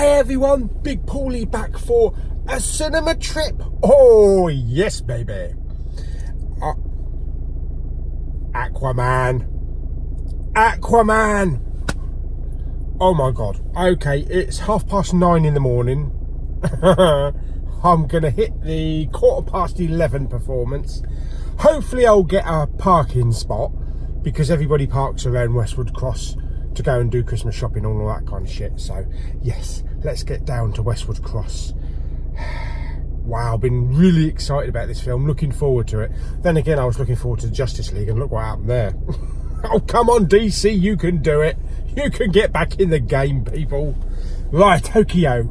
Hi everyone, Big Pauly back for a cinema trip. Oh yes baby. Aquaman. Oh my god. Okay, it's 9:30 in the morning. I'm gonna hit the 11:15 performance. Hopefully I'll get a parking spot because everybody parks around Westwood Cross to go and do Christmas shopping and all that kind of shit. So yes, let's get down to Westwood Cross. Wow, I've been really excited about this film, looking forward to it. Then again, I was looking forward to Justice League, and look what happened there. Oh, come on, DC, you can do it. You can get back in the game, people. Right, Tokyo,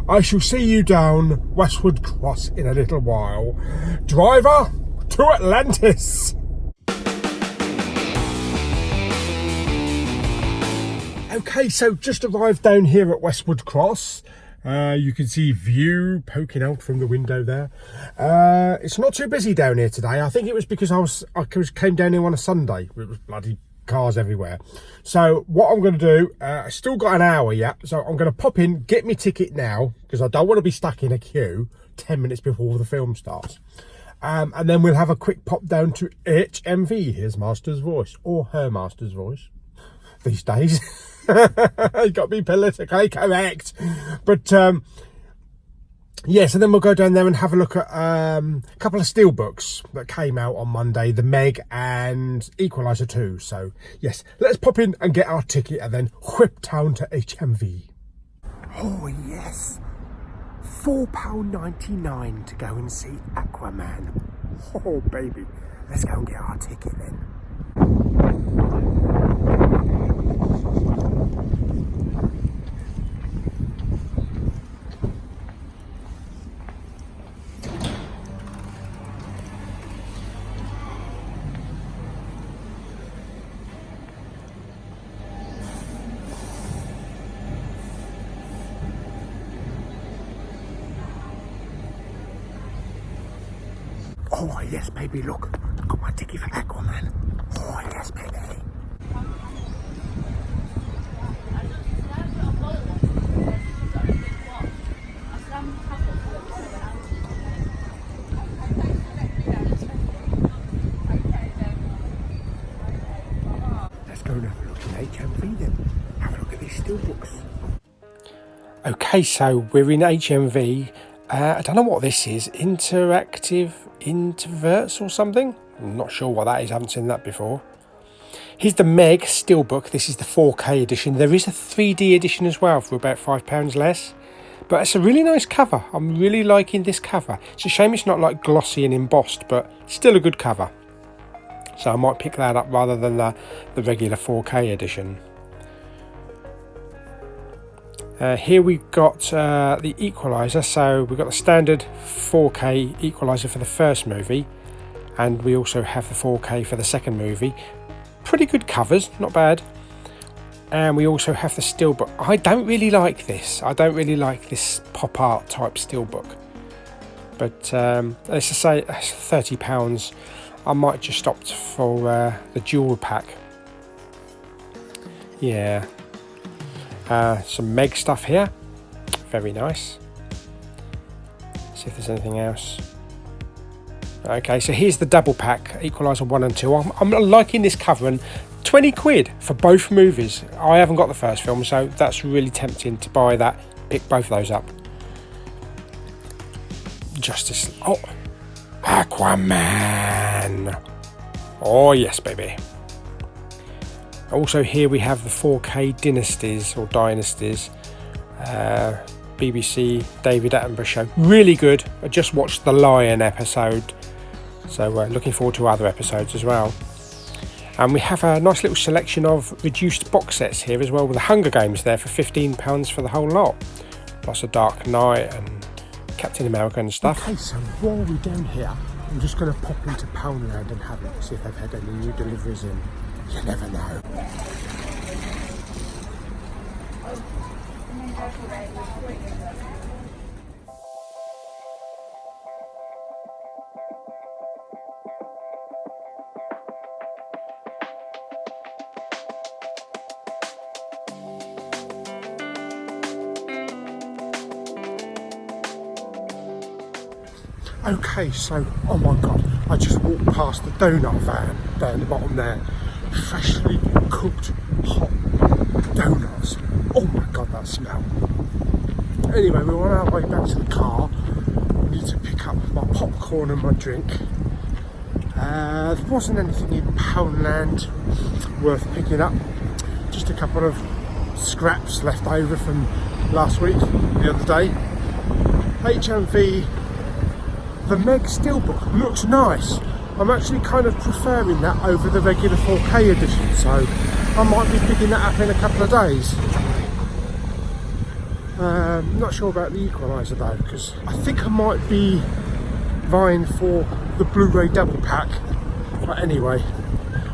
I shall see you down Westwood Cross in a little while. Driver, to Atlantis. Okay, so just arrived down here at Westwood Cross. You can see view poking out from the window there. It's not too busy down here today. I think it was because I came down here on a Sunday. It was bloody cars everywhere. So what I'm going to do, I still got an hour yet. So I'm going to pop in, get my ticket now, because I don't want to be stuck in a queue 10 minutes before the film starts. And then we'll have a quick pop down to HMV, his master's voice, or her master's voice these days. You got to be politically correct. But yes, and then we'll go down there and have a look at a couple of steelbooks that came out on Monday, The Meg and Equalizer 2. So yes, let's pop in and get our ticket and then whip down to HMV. Oh yes, £4.99 to go and see Aquaman. Oh baby, let's go and get our ticket then. Oh yes baby, look, I got my ticket for Aquaman. Oh yes baby. Let's go and have a look in HMV then. Have a look at these steelbooks. Okay, so we're in HMV. I don't know what this is. Interactive Introverts or something? I'm not sure what that is. I haven't seen that before. Here's the Meg Steelbook. This is the 4K edition. There is a 3D edition as well for about £5 less. But it's a really nice cover. I'm really liking this cover. It's a shame it's not like glossy and embossed, but still a good cover. So I might pick that up rather than the regular 4K edition. Here we've got the Equalizer, so we've got the standard 4K Equalizer for the first movie, and we also have the 4K for the second movie. Pretty good covers, not bad. And we also have the steelbook. I don't really like this. I don't really like this pop art type steelbook. But let's just say that's £30. I might just opt for the dual pack. Yeah. Some Meg stuff here, very nice. See if there's anything else. Okay, so here's the double pack, Equalizer 1 and 2. I'm liking this cover, and 20 quid for both movies. I haven't got the first film, so that's really tempting to buy that, pick both of those up. Justice, oh, Aquaman. Oh yes baby. Also here we have the 4K Dynasties or Dynasties, BBC David Attenborough show. Really good. I just watched the Lion episode, so looking forward to other episodes as well. And we have a nice little selection of reduced box sets here as well, with the Hunger Games there for £15 for the whole lot. Plus a Dark Knight and Captain America and stuff. Okay, so while we're down here, I'm just going to pop into Poundland and have a look, see if they've had any new deliveries in. You never know. Okay, so, oh my god, I just walked past the donut van down the bottom there. Freshly cooked hot donuts. Oh my god, that smell. Anyway, we're on our way back to the car. We need to pick up my popcorn and my drink. There wasn't anything in Poundland worth picking up. Just a couple of scraps left over from last week, the other day. HMV, the Meg Steelbook looks nice. I'm actually kind of preferring that over the regular 4K edition, so I might be picking that up in a couple of days. Not sure about the equaliser though, because I think I might be vying for the Blu-ray double pack. But anyway,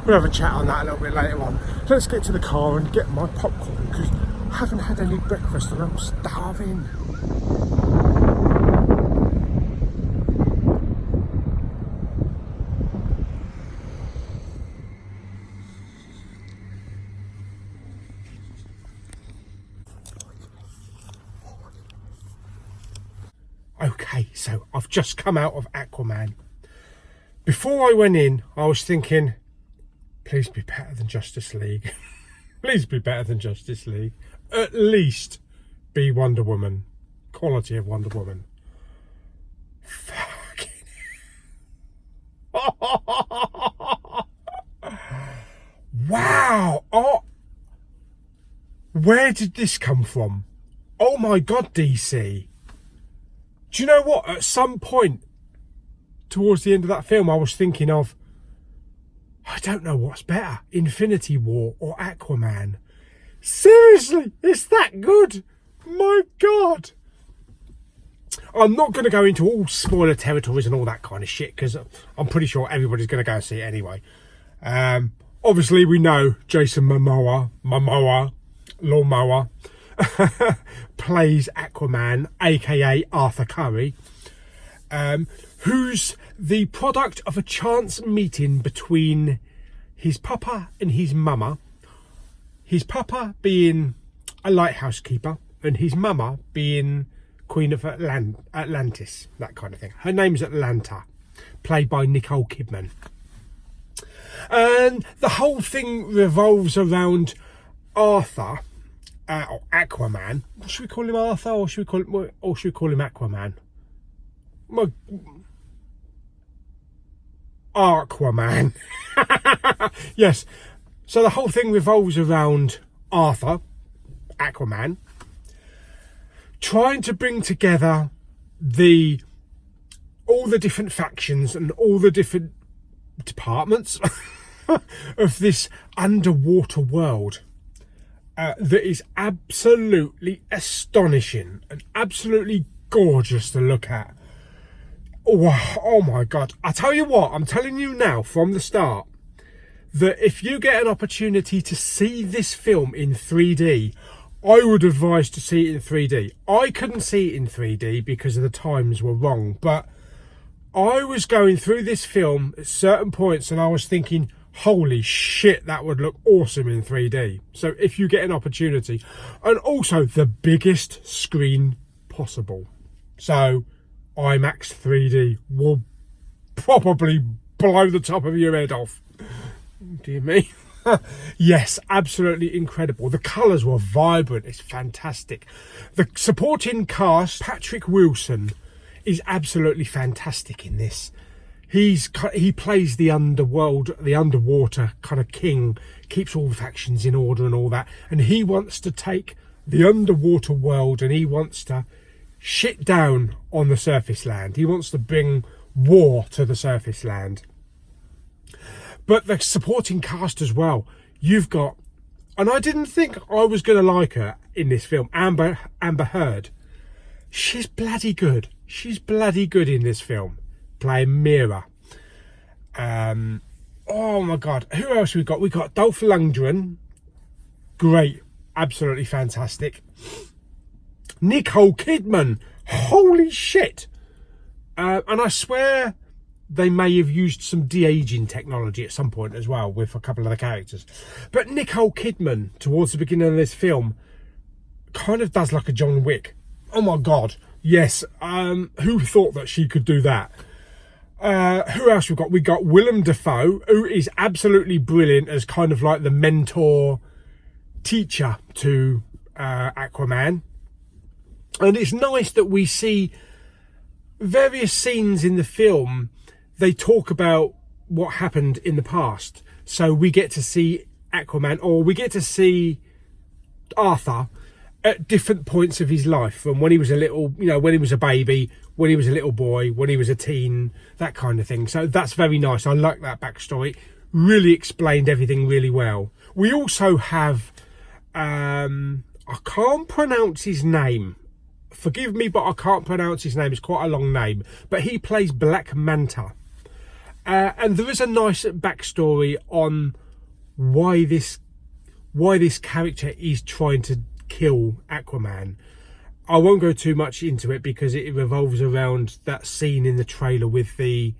we'll have a chat on that a little bit later on. Let's get to the car and get my popcorn, because I haven't had any breakfast and I'm starving. Okay, so I've just come out of Aquaman. Before I went in, I was thinking, please be better than Justice League. Please be better than Justice League. At least be Wonder Woman. Quality of Wonder Woman. Fucking wow. Oh, where did this come from? Oh my god, DC. Do you know what? At some point towards the end of that film, I was thinking of, I don't know what's better, Infinity War or Aquaman. Seriously, it's that good. My God. I'm not going to go into all spoiler territories and all that kind of shit, because I'm pretty sure everybody's going to go see it anyway. Obviously, we know Jason Momoa, Lawnmower, plays Aquaman, aka Arthur Curry, who's the product of a chance meeting between his papa and his mama. His papa being a lighthouse keeper and his mama being Queen of Atlantis, that kind of thing. Her name's Atlanta, played by Nicole Kidman. And the whole thing revolves around Arthur, or Aquaman. Should we call him Arthur, or should we call him Aquaman? Aquaman. Yes. So the whole thing revolves around Arthur, Aquaman, trying to bring together all the different factions and all the different departments of this underwater world that is absolutely astonishing and absolutely gorgeous to look at. Oh my God. I tell you what, I'm telling you now from the start, that if you get an opportunity to see this film in 3D, I would advise to see it in 3D. I couldn't see it in 3D because the times were wrong, but I was going through this film at certain points and I was thinking, holy shit, that would look awesome in 3D. So if you get an opportunity, and also the biggest screen possible. So IMAX 3D will probably blow the top of your head off. Dear me. Yes, absolutely incredible. The colours were vibrant. It's fantastic. The supporting cast, Patrick Wilson, is absolutely fantastic in this. He plays the underworld, the underwater kind of king, keeps all the factions in order and all that, and he wants to take the underwater world and he wants to shit down on the surface land. He wants to bring war to the surface land. But the supporting cast as well, you've got, and I didn't think I was going to like her in this film, Amber Heard. She's bloody good. She's bloody good in this film, playing Mira. Oh my God, who else we got? We got Dolph Lundgren, great, absolutely fantastic. Nicole Kidman, holy shit. And I swear they may have used some de-aging technology at some point as well with a couple of the characters. But Nicole Kidman, towards the beginning of this film, kind of does like a John Wick. Oh my God, Yes, who thought that she could do that? Who else we've got? We got Willem Dafoe, who is absolutely brilliant as kind of like the mentor teacher to Aquaman. And it's nice that we see various scenes in the film. They talk about what happened in the past. So we get to see Aquaman, or we get to see Arthur at different points of his life, from when he was a little, when he was a baby, when he was a little boy, when he was a teen, that kind of thing. So that's very nice. I like that backstory. Really explained everything really well. We also have, I can't pronounce his name. Forgive me, but I can't pronounce his name. It's quite a long name. But he plays Black Manta. And there is a nice backstory on why this character is trying to kill Aquaman. I won't go too much into it because it revolves around that scene in the trailer with the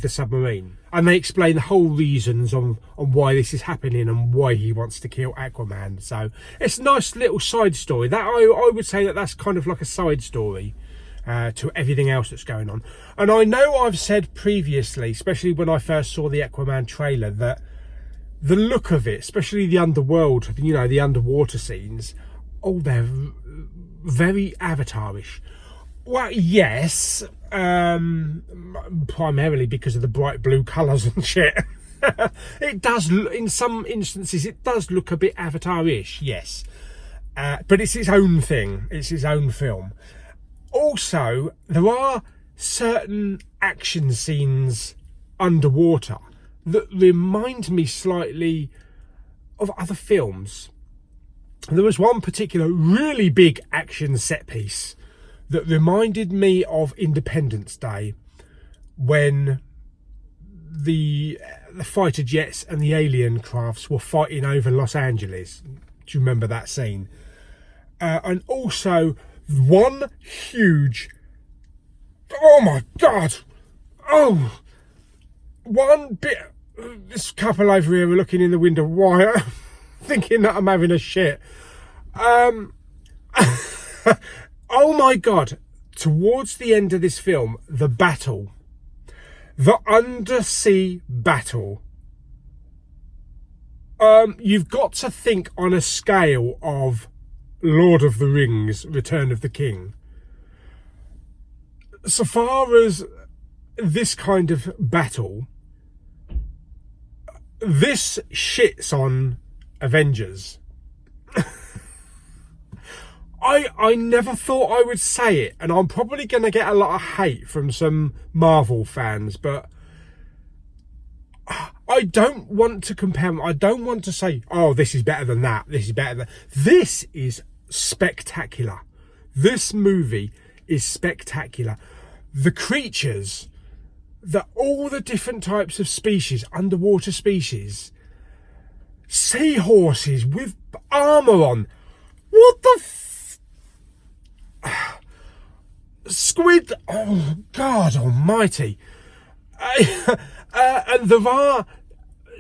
submarine, and they explain the whole reasons on why this is happening and why he wants to kill Aquaman. So it's a nice little side story that I would say that's kind of like a side story to everything else that's going on. And I know I've said previously, especially when I first saw the Aquaman trailer, that the look of it, especially the underworld, the underwater scenes, they're very Avatar-ish. Well, yes, primarily because of the bright blue colours and shit. It does, in some instances, it does look a bit Avatar-ish, yes. But it's its own thing. It's its own film. Also, there are certain action scenes underwater that remind me slightly of other films. There was one particular really big action set piece that reminded me of Independence Day, when the fighter jets and the alien crafts were fighting over Los Angeles. Do you remember that scene? And also one huge, oh my god, one bit, this couple over here are looking in the window, why? Thinking that I'm having a shit. Oh my god, towards the end of this film, the undersea battle, you've got to think on a scale of Lord of the Rings, Return of the King. So far as this kind of battle, this shits on Avengers. I never thought I would say it, and I'm probably going to get a lot of hate from some Marvel fans, but I don't want to compare them. I don't want to say, oh, this is better than that. This is better than... This is spectacular. This movie is spectacular. The creatures, all the different types of species, underwater species, seahorses with armour on. What the squid, oh god almighty. And there are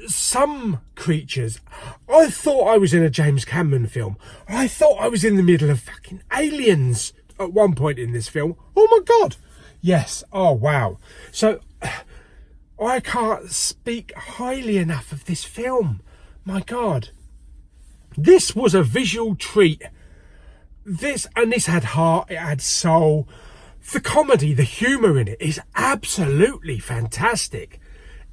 some creatures, I thought I was in a James Cameron film. I thought I was in the middle of fucking Aliens at one point in this film. Oh my god, yes, oh wow. So I can't speak highly enough of this film. My god, this was a visual treat. This had heart, it had soul. The comedy, the humour in it is absolutely fantastic.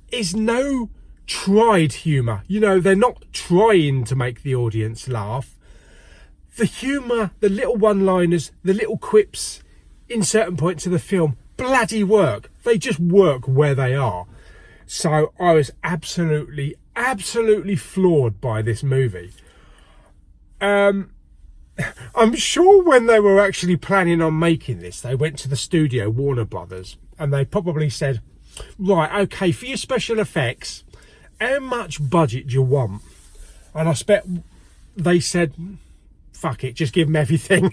It's no tried humour. They're not trying to make the audience laugh. The humour, the little one-liners, the little quips in certain points of the film, bloody work. They just work where they are. So I was absolutely floored by this movie. I'm sure when they were actually planning on making this, they went to the studio, Warner Brothers, and they probably said, right, okay, for your special effects, how much budget do you want? And I expect they said, fuck it, just give them everything.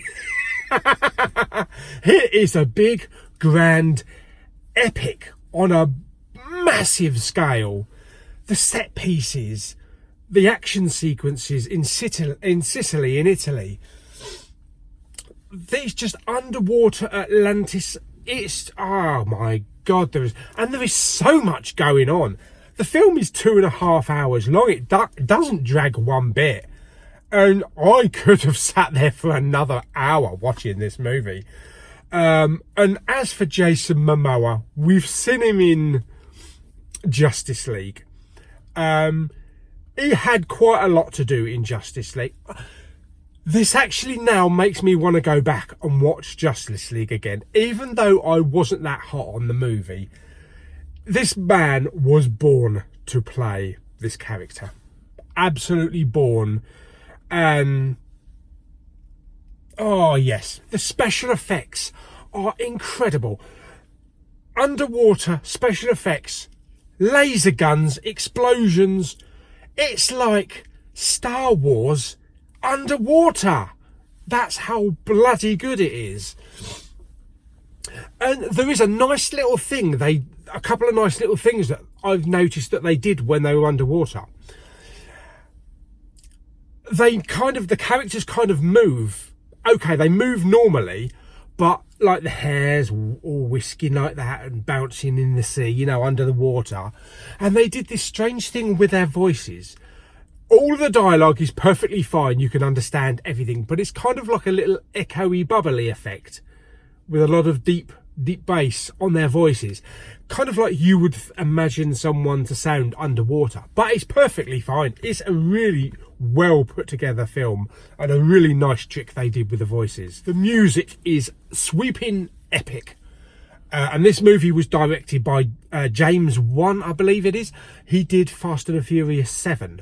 Here is a big, grand, epic on a massive scale. The set pieces, the action sequences in Sicily, in Italy, these just underwater Atlantis. It's, oh my God, there is so much going on. The film is 2.5 hours long. It doesn't drag one bit. And I could have sat there for another hour watching this movie. And as for Jason Momoa, we've seen him in Justice League. He had quite a lot to do in Justice League. This actually now makes me want to go back and watch Justice League again. Even though I wasn't that hot on the movie, this man was born to play this character. Absolutely born. And oh yes, the special effects are incredible. Underwater special effects, laser guns, explosions. It's like Star Wars underwater. That's how bloody good it is. And there is a nice little thing, a couple of nice little things that I've noticed that they did when they were underwater. The characters kind of move. Okay, they move normally, but like the hair's all whisking like that and bouncing in the sea, you know, under the water. And they did this strange thing with their voices. All the dialogue is perfectly fine. You can understand everything, but it's kind of like a little echoey, bubbly effect with a lot of deep bass on their voices. Kind of like you would imagine someone to sound underwater, but it's perfectly fine. It's a really well put together film and a really nice trick they did with the voices. The music is sweeping epic. And this movie was directed by James Wan, I believe it is. He did Fast and the Furious 7.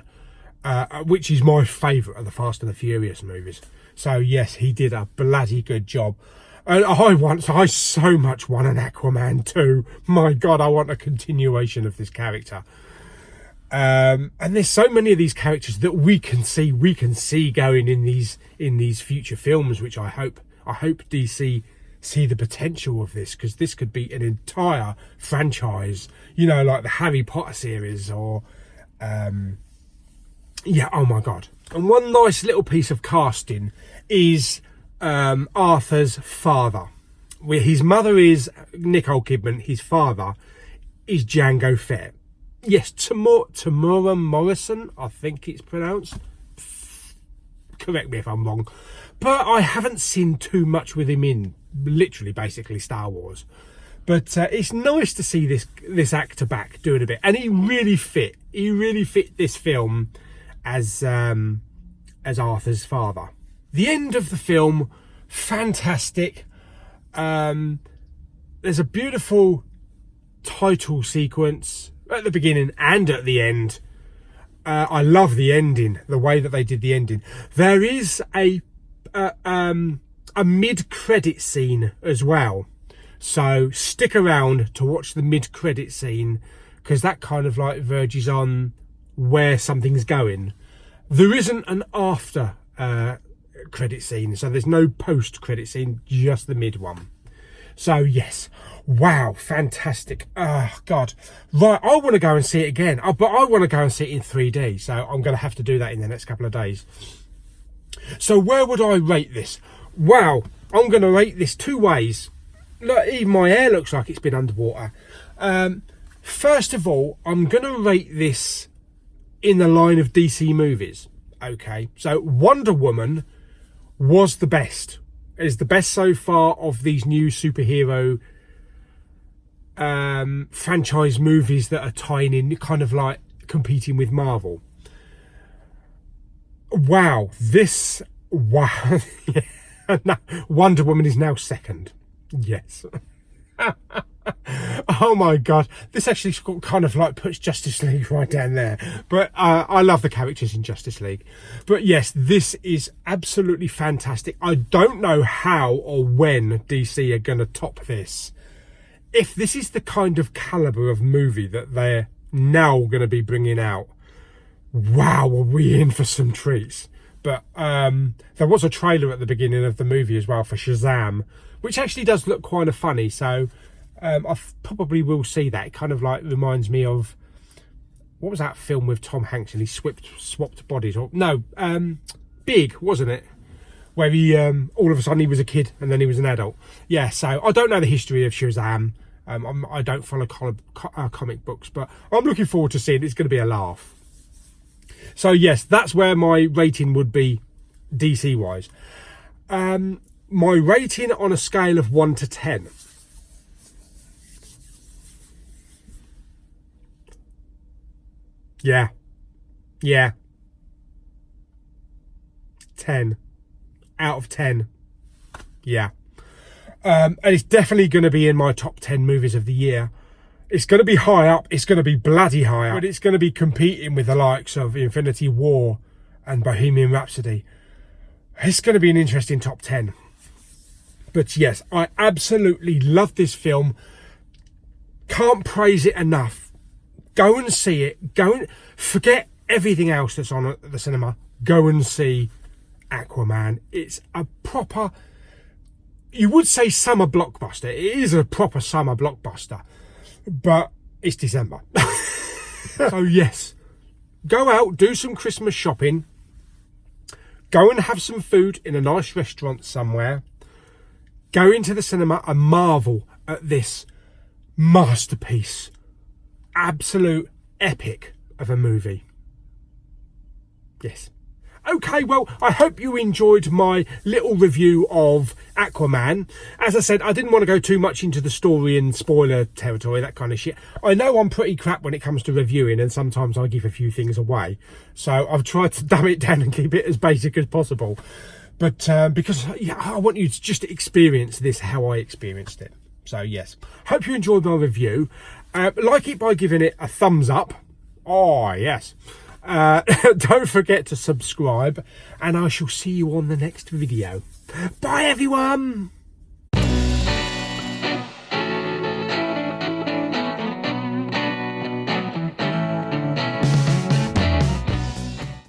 Which is my favourite of the Fast and the Furious movies. So yes, he did a bloody good job. And I so much want an Aquaman 2. My God, I want a continuation of this character. And there's so many of these characters that we can see going in these future films, which I hope DC see the potential of this, because this could be an entire franchise, you know, like the Harry Potter series or yeah, oh my God. And one nice little piece of casting is Arthur's father. Where his mother is Nicole Kidman, his father is Django Fett. Yes, Tamura Morrison, I think it's pronounced. Correct me if I'm wrong. But I haven't seen too much with him in literally basically Star Wars. But it's nice to see this actor back doing a bit. And he really fit this film as Arthur's father. The end of the film, fantastic. There's a beautiful title sequence at the beginning and at the end. I love the ending, the way that they did the ending. There is a mid-credit scene as well, so stick around to watch the mid-credit scene, because that kind of like verges on where something's going. There isn't an after credit scene, so there's no post credit scene, just the mid one. So yes, wow, fantastic. Oh God, right, I want to go and see it again, but I want to go and see it in 3D, so I'm going to have to do that in the next couple of days. So where would I rate this? Wow, I'm going to rate this two ways. Look, even my hair looks like it's been underwater. First of all, I'm going to rate this in the line of DC movies. Okay, so Wonder Woman was the best. It is the best so far of these new superhero franchise movies that are tying in, kind of like competing with Marvel. Wow, wow. No, Wonder Woman is now second. Yes. Oh my God, this actually kind of like puts Justice League right down there. But I love the characters in Justice League. But yes, this is absolutely fantastic. I don't know how or when DC are going to top this. If this is the kind of caliber of movie that they're now going to be bringing out, wow, are we in for some treats. But there was a trailer at the beginning of the movie as well for Shazam, which actually does look kind of funny. So I probably will see that. It kind of like reminds me of, what was that film with Tom Hanks and he swapped bodies? Or no, Big, wasn't it? where he all of a sudden he was a kid and then he was an adult. Yeah, so I don't know the history of Shazam. I don't follow comic books, but I'm looking forward to seeing it. It's going to be a laugh. So yes, that's where my rating would be DC wise. My rating on a scale of 1 to 10. Yeah. 10 out of 10. Yeah. And it's definitely going to be in my top 10 movies of the year. It's going to be high up. It's going to be bloody high up. But it's going to be competing with the likes of Infinity War and Bohemian Rhapsody. It's going to be an interesting top 10. But yes, I absolutely love this film. Can't praise it enough. Go and see it. Go and forget everything else that's on at the cinema. Go and see Aquaman. It's a proper, you would say summer blockbuster. It is a proper summer blockbuster, but it's December. So yes, go out, do some Christmas shopping, go and have some food in a nice restaurant somewhere, go into the cinema and marvel at this masterpiece, absolute epic of a movie. Yes. Okay, well, I hope you enjoyed my little review of Aquaman. As I said, I didn't want to go too much into the story and spoiler territory, that kind of shit. I know I'm pretty crap when it comes to reviewing, and sometimes I give a few things away. So I've tried to dumb it down and keep it as basic as possible. But because yeah, I want you to just experience this how I experienced it. So yes, hope you enjoyed my review. Like it by giving it a thumbs up. Oh, yes. Don't forget to subscribe, and I shall see you on the next video. Bye, everyone.